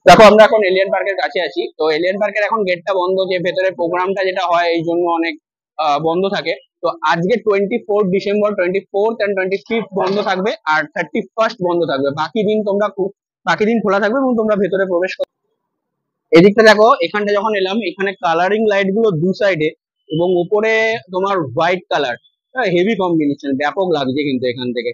দেখো আমরা এখন এলিয়েন পার্কের কাছে আছি। তো এলিয়েন পার্কের এখন গেটটা বন্ধ, যে ভেতরে প্রোগ্রামটা যেটা হয় এই জন্য অনেক বন্ধ থাকে। তো আজকে 24 ডিসেম্বর, 24th and 25th বন্ধ থাকবে, আর 31st বন্ধ থাকবে। বাকি দিন খোলা থাকবে এবং তোমরা ভেতরে প্রবেশ করো। এদিকটা দেখো, এখানটা যখন এলাম এখানে কালারিং লাইট গুলো দু সাইডে, এবং উপরে তোমার হোয়াইট কালার, হেভি কম্বিনেশন, ব্যাপক লাগছে কিন্তু এখান থেকে।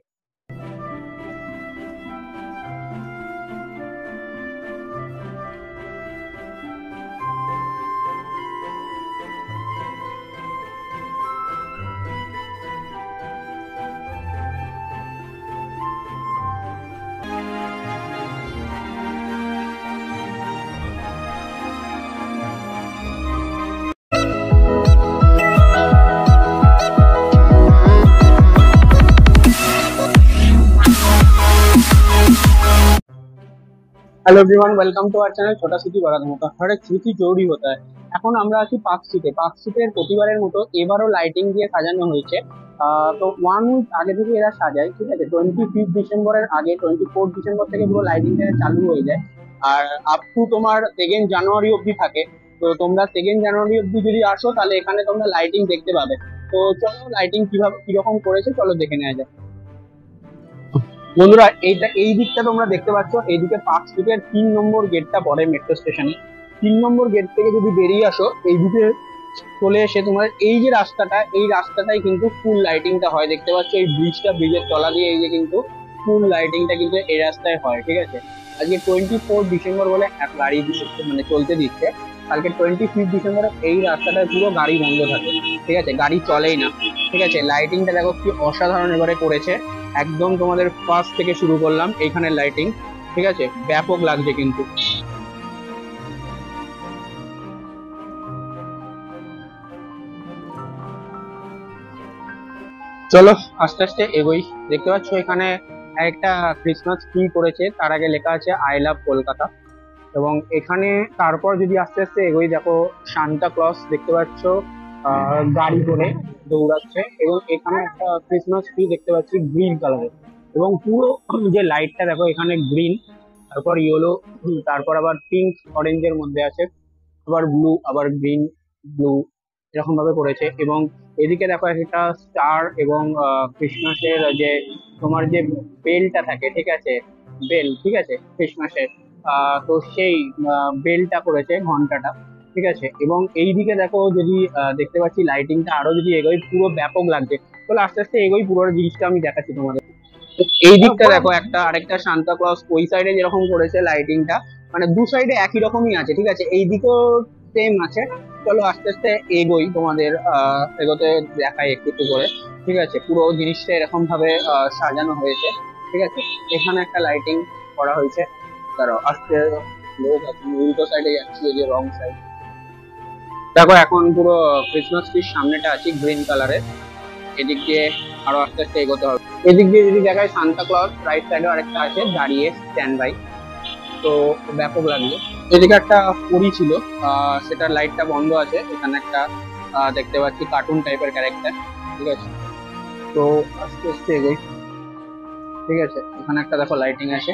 Hello everyone, welcome to our channel Chhota city Bada Dhamaka. हर एक স্মৃতি জরুরি হতা है। এখন আমরা আছি পার্ক স্ট্রিটের প্রতিবারের মতো এবারও লাইটিং দিয়ে সাজানো হয়েছে। তো 1 উইক আগে থেকে এরা সাজায়, ঠিক আছে। 25 ডিসেম্বরের আগে 24 ডিসেম্বর থেকে পুরো লাইটিংটা চালু হয়ে যায়, আর আপ টু তোমার 2nd জানুয়ারি অবধি থাকে। তো তোমরা 2nd জানুয়ারি অবধি যদি আসো তাহলে এখানে তোমরা লাইটিং দেখতে পাবে। তো চলো লাইটিং কিরকম করেছে চলো দেখে নেওয়া যায়। বন্ধুরা, এই দিকটা তোমরা দেখতে পাচ্ছ, এইদিকে পার্ক স্ট্রিটের 3 নম্বর গেটটা পড়ে মেট্রো স্টেশনে। 3 নম্বর গেট থেকে যদি বেরিয়ে আসো এইদিকে চলে এসে তোমার এই যে রাস্তাটা, এই রাস্তাটাই কিন্তু ফুল লাইটিংটা হয়। দেখতে পাচ্ছ এই ব্রিজের তলা দিয়ে এই যে কিন্তু ফুল লাইটিংটা কিন্তু এই রাস্তায় হয়, ঠিক আছে। আজকে 24 ডিসেম্বর বলে এক গাড়ি মানে চলতে দিচ্ছে। কালকে 25 ডিসেম্বরে এই রাস্তাটায় পুরো গাড়ি বন্ধ থাকে, ঠিক আছে, গাড়ি চলেই না, ঠিক আছে। লাইটিংটা দেখো কি অসাধারণ এবারে করেছে। একদম তোমাদের ফার্স্ট থেকে শুরু করলাম এইখানে লাইটিং, ঠিক আছে, ব্যাপক লাগছে কিন্তু। চলো আস্তে আস্তে এগোই। দেখতে পাচ্ছ এখানে একটা ক্রিসমাস ট্রি করেছে, তার আগে লেখা আছে আই লাভ কলকাতা। এবং এখানে তারপর যদি আস্তে আস্তে এগোই, দেখো সান্তা ক্লজ দেখতে পাচ্ছ গাড়ি করে দৌড়াচ্ছে, এবং এখানে একটা ক্রিসমাস ট্রি দেখতে পাচ্ছি গ্রিন কালারের। এবং পুরো যে লাইটটা দেখো এখানে গ্রিন, তারপর ইয়েলো, তারপর আবার পিঙ্ক অরেঞ্জের মধ্যে আছে, আবার ব্লু, আবার গ্রিন, ব্লু, এরকম ভাবে করেছে। এবং এদিকে দেখো একটা স্টার, এবং ক্রিসমাসের যে তোমার যে বেলটা থাকে, ঠিক আছে, বেল, ঠিক আছে, ক্রিসমাসের। তো সেই বেলটা করেছে, ঘন্টাটা, ঠিক আছে। এবং এইদিকে দেখো যদি দেখতে পাচ্ছি লাইটিংটা আরো যদি এগোই পুরো ব্যাপক লাগছে। তাহলে আস্তে আস্তে এগোই, পুরো জিনিসটা আমি দেখাচ্ছি তোমাদের। তো এই দিকটা দেখো আরেকটা সান্তা ক্লজ, ওই সাইডে যেরকম করেছে লাইটিংটা, মানে দু সাইডে একই রকমই আছে, ঠিক আছে, এই দিকেও সেম আছে। চলো আস্তে আস্তে এগোই, তোমাদের এগোতে দেখাই একটু একটু করে, ঠিক আছে। পুরো জিনিসটা এরকম ভাবে সাজানো হয়েছে, ঠিক আছে। এখানে একটা লাইটিং করা হয়েছে, দাঁড়াও আস্তে, লোক আছে, উল্টো সাইডে যাচ্ছি, এই যে রং সাইড। দেখো এখন পুরো ক্রিসমাস ট্রির সামনেটা আছি গ্রিন কালারের। এদিক দিয়ে আরো আস্তে আস্তে এগোতে হবে। এদিক দিয়ে যদি দেখায় সান্তা ক্লজ, রাইট সাইডে আরেকটা আছে দাঁড়িয়ে স্ট্যান্ড বাই। তো ব্যাপক লাগলো। এদিকে একটা পরী ছিল, সেটার লাইটটা বন্ধ আছে। এখানে একটা দেখতে পাচ্ছি কার্টুন টাইপের ক্যারেক্টার, ঠিক আছে। তো আস্তে আস্তে এগোই, ঠিক আছে। এখানে একটা দেখো লাইটিং আছে,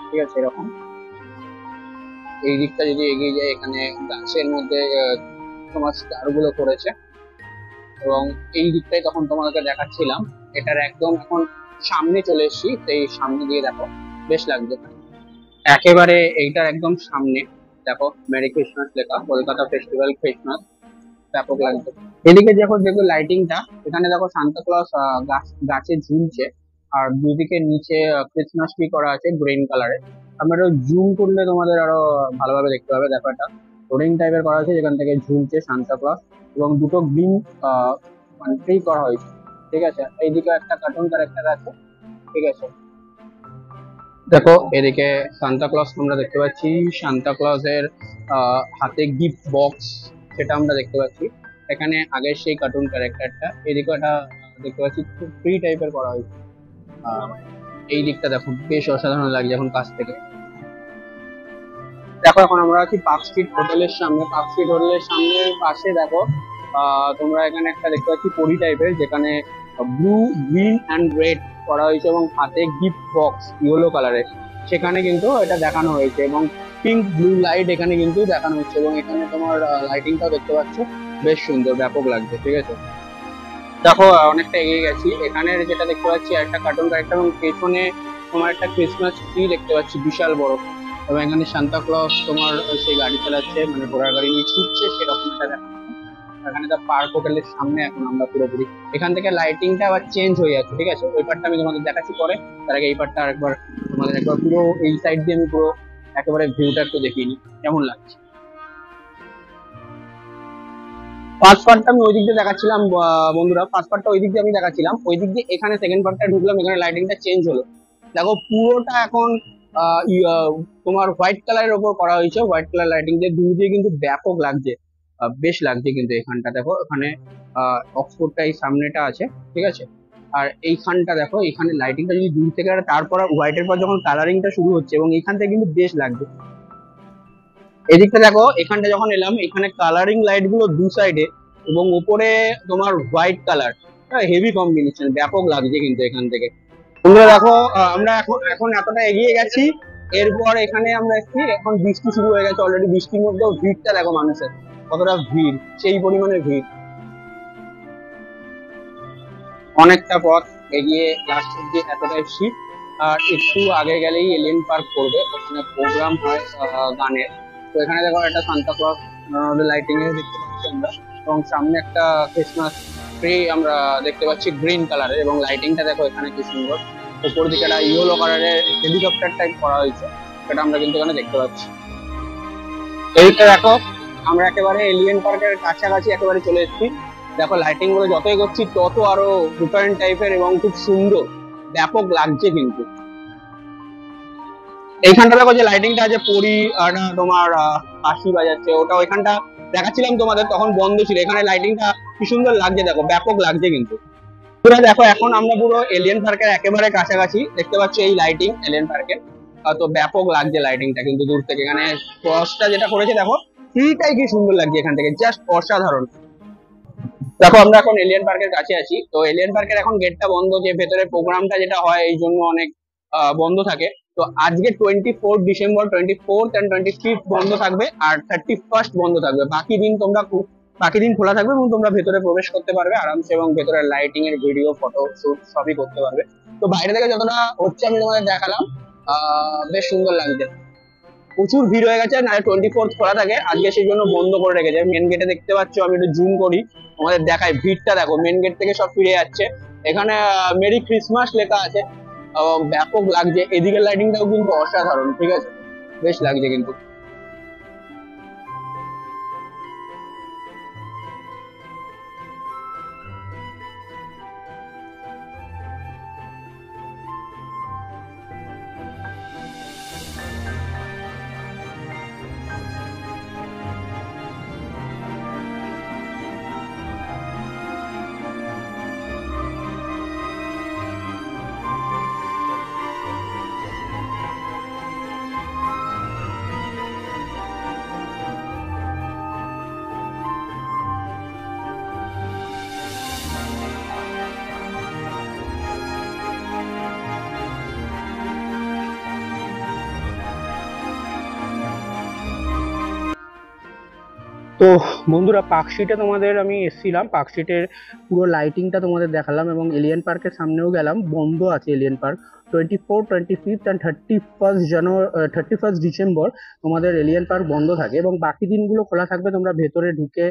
ঠিক আছে, এরকম। এই দিকটা যদি এগিয়ে যায়, এখানে গাছের মধ্যে তোমার স্টার গুলো করেছে। এবং এই দিকটাই তখন তোমাদেরকে দেখাচ্ছিলাম, এটার একদম এখন সামনে চলে এসেছি, সেই সামনে দিয়ে দেখো বেশ লাগছে। একেবারে এইটার একদম সামনে দেখো মেরি ক্রিসমাস লেখা, কলকাতা ফেস্টিভ্যাল ক্রিসমাস, ব্যাপক লাগছে। এদিকে যখন দেখো লাইটিংটা, এখানে দেখো সান্তা ক্লজ গাছে ঝুলছে, আর দুদিকে নিচে ক্রিসমাস ট্রি করা আছে গ্রিন কালারের। আমরা জুম করলে তোমাদের আরো ভালোভাবে দেখতে পাবে। দেখো একটা হোর্ডিং টাইপের করা আছে, যেখান থেকে ঝুলছে সান্তা ক্লজ, এবং দুটো গ্রিন মানে ট্রি করা হয়েছে, ঠিক আছে। এইদিকে একটা কার্টুন ক্যারেক্টার আছে, ঠিক আছে। দেখো এদিকে সান্তা ক্লজ আমরা দেখতে পাচ্ছি, সান্তা ক্লজের হাতে গিফট বক্স, সেটা আমরা দেখতে পাচ্ছি। এখানে আগের সেই কার্টুন ক্যারেক্টারটা, এদিকে একটা দেখতে পাচ্ছি ট্রি টাইপের করা হয়েছে। এই দিকটা দেখো বেশ অসাধারণ লাগছে এখন কাছ থেকে। দেখো এখন আমরা আছি পার্ক স্ট্রিট হোটেলের সামনে। পার্ক স্ট্রিট হোটেলের সামনে পাশে দেখো তোমরা এখানে একটা দেখতে পাচ্ছি পরি টাইপের, যেখানে ব্লু, গ্রিন অ্যান্ড রেড করা হয়েছে, এবং হাতে গিফট বক্স ইয়েলো কালারের। সেখানে কিন্তু এটা দেখানো হয়েছে, এবং পিঙ্ক ব্লু লাইট এখানে কিন্তু দেখানো হচ্ছে, এবং এখানে তোমার লাইটিংটাও দেখতে পাচ্ছ, বেশ সুন্দর, ব্যাপক লাগছে। ঠিক আছে, দেখো অনেকটা এগিয়ে গেছি। এখানে যেটা দেখতে পাচ্ছি একটা কার্টুন ক্যারেক্টার, এবং পেছনে তোমার একটা ক্রিসমাস ট্রি দেখতে পাচ্ছি বিশাল বড়, এবং এখানে সান্তা ক্লজ তোমার সেই গাড়ি চালাচ্ছে, মানে ঘোড়ার গাড়ি নিয়ে ছুটছে, সেরকম একটা দেখা। এখানে তো পার্ক হোটেলের সামনে এখন আমরা পুরোপুরি। এখান থেকে লাইটিংটা আবার চেঞ্জ হয়ে যাচ্ছে। ঠিক আছে, ওই পার্টটা আমি তোমাদের দেখাচ্ছি পরে। তার আগে এই পার্টটা আরেকবার তোমাদের একবার পুরো এই সাইড দিয়ে আমি পুরো একেবারে ভিউটা একটু দেখিয়ে নিই কেমন লাগছে। ফার্স্ট পার্টটা আমি ওই দিক দিয়ে দেখাচ্ছিলাম বন্ধুরা, ফার্স্ট পার্টটা ওই দিক দিয়ে আমি দেখাচ্ছিলাম, ওই দিক দিয়ে এখানে সেকেন্ড পার্টটা ঢুকলাম, এখানে লাইটিংটা চেঞ্জ হলো। দেখো পুরোটা এখন তোমার হোয়াইট কালারের ওপর করা হয়েছে, হোয়াইট কালার লাইটিং দিয়ে দূর দিয়ে কিন্তু ব্যাপক লাগছে, বেশ লাগছে কিন্তু এখানটা। দেখো এখানে অক্সফোর্ডটা এই সামনেটা আছে, ঠিক আছে, আর এইখানটা দেখো, এখানে লাইটিংটা যদি দূর থেকে, তারপর হোয়াইটের পর যখন কালারিংটা শুরু হচ্ছে, এবং এইখান থেকে কিন্তু বেশ লাগছে। এদিকটা দেখো, এখানটা যখন এলাম, এখানে কালারিং লাইট গুলো দু সাইডে, এবং উপরে তোমার হোয়াইট কালার, হেভি কম্বিনেশন, ব্যাপক লাগছে কিন্তু এখান থেকে। তোমরা দেখো আমরা এখন এখন এতটা এগিয়ে গেছি, এরপর এখানে আমরা এসেছি, এখন বৃষ্টি শুরু হয়ে গেছে অলরেডি। বৃষ্টির মধ্যেও ভিড়টা দেখো মানুষের, কতটা ভিড়, সেই পরিমাণে ভিড়। অনেকটা পথ এগিয়ে লাস্ট অব্দি এতটা এসেছি, আর একটু আগে গেলেই এলিয়েন পার্ক করবে, ওখানে প্রোগ্রাম হয় গানের। তো এখানে দেখো একটা সান্তা ক্লজ লাইটিং এ দেখতে পাচ্ছি আমরা, এবং সামনে একটা ক্রিসমাস ট্রি আমরা দেখতে পাচ্ছি গ্রিন কালারের, এবং লাইটিংটা দেখো এখানে কি সুন্দর। উপর দিকে একটা ইয়েলো কালারের হেলিকপ্টার টাইপ করা হয়েছে, সেটা আমরা কিন্তু এখানে দেখতে পাচ্ছি। এইটা দেখো, আমরা একেবারে এলিয়েন পার্কের কাছাকাছি একেবারে চলে এসেছি। দেখো লাইটিং গুলো যতই করছি তত আরো ডিফারেন্ট টাইপের এবং খুব সুন্দর, ব্যাপক লাগছে কিন্তু। এইখানটা দেখো যে লাইটিংটা আছে, পরি তোমার বাঁশি বাজাচ্ছে, ওটা ওইখানটা দেখাচ্ছিলাম তোমাদের, তখন বন্ধ ছিল। এখানে লাইটিংটা কি সুন্দর লাগছে, দেখো ব্যাপক লাগছে কিন্তু। পুরো দেখো এখন আমরা পুরো এলিয়েন পার্কের একেবারে কাছাকাছি দেখতে পাচ্ছি এই লাইটিং এলিয়েন পার্কের। তো ব্যাপক লাগছে লাইটিংটা কিন্তু দূর থেকে। এখানে ক্রসটা যেটা করেছে দেখো, ফিটাই কি সুন্দর লাগছে এখান থেকে, জাস্ট অসাধারণ। দেখো আমরা এখন এলিয়েন পার্কের কাছে আছি। তো এলিয়েন পার্কের এখন গেটটা বন্ধ, যে ভেতরে প্রোগ্রামটা যেটা হয় এই জন্য অনেক বন্ধ থাকে। তো আজকে 24 ডিসেম্বর, 24th and 25th বন্ধ থাকবে, আর 31st বন্ধ থাকবে। বাকি দিন খোলা থাকবে, এবং তোমরা ভেতরে প্রবেশ করতে পারবে আরামসে, এবং ভেতরে লাইটিং এর ভিডিও, ফটো শুট সবই করতে পারবে। তো বাইরে থেকে যতটা হচ্ছে আমি তোমাদের দেখালাম, বেশ সুন্দর লাগছে। প্রচুর ভিড় হয়ে গেছে, না 24th খোলা থাকে, আজকে সেই জন্য বন্ধ করে রেখেছে। মেন গেটে দেখতে পাচ্ছ, আমি একটু জুম করি তোমাদের দেখাই, ভিড়টা দেখো, মেন গেট থেকে সব ফিরে যাচ্ছে। এখানে মেরি ক্রিসমাস লেখা আছে, ব্যাপক লাগছে। এদিকের লাইটিংটাও কিন্তু অসাধারণ, ঠিক আছে, বেশ লাগছে কিন্তু। তো বন্ধুরা, পার্কস্ট্রিটে তোমাদের আমি এসেছিলাম, পার্কস্ট্রিটের পুরো লাইটিংটা তোমাদের দেখালাম, এবং এলিয়েন পার্কের সামনেও গেলাম। বন্ধ আছে alien park 24, 25th and 31st December তোমাদের এলিয়েন পার্ক বন্ধ থাকে, এবং বাকি দিনগুলো খোলা থাকবে। তোমরা ভেতরে ঢুকে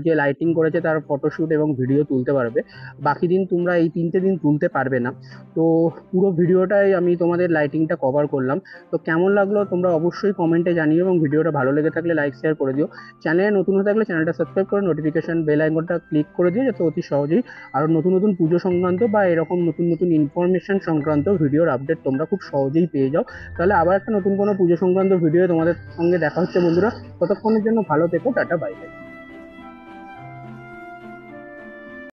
যে লাইটিং করেছে তার ফটোশুট এবং ভিডিও তুলতে পারবে। বাকি দিন তোমরা এই 3টে দিন তুলতে পারবে না। তো পুরো ভিডিওটাই আমি তোমাদের লাইটিংটা কভার করলাম। তো কেমন লাগলো তোমরা অবশ্যই কমেন্টে জানিও, এবং ভিডিওটা ভালো লেগে থাকলে লাইক শেয়ার করে দিও। চ্যানেলে নতুন হয়ে থাকলে চ্যানেলটা সাবস্ক্রাইব করে নোটিফিকেশন বেল আইকনটা ক্লিক করে দিও, যাতে অতি সহজেই আরো নতুন নতুন পুজো সংক্রান্ত বা এরকম নতুন নতুন ইনফরমেশন সংক্রান্ত ভিডিওর আপডেট তোমরা খুব সহজেই পেয়ে যাও। তাহলে আবার একটা নতুন কোনো পুজো সংক্রান্ত ভিডিও তোমাদের সঙ্গে দেখা হচ্ছে বন্ধুরা। ততক্ষণের জন্য ভালো থেকো, টাটা, বাই বাই।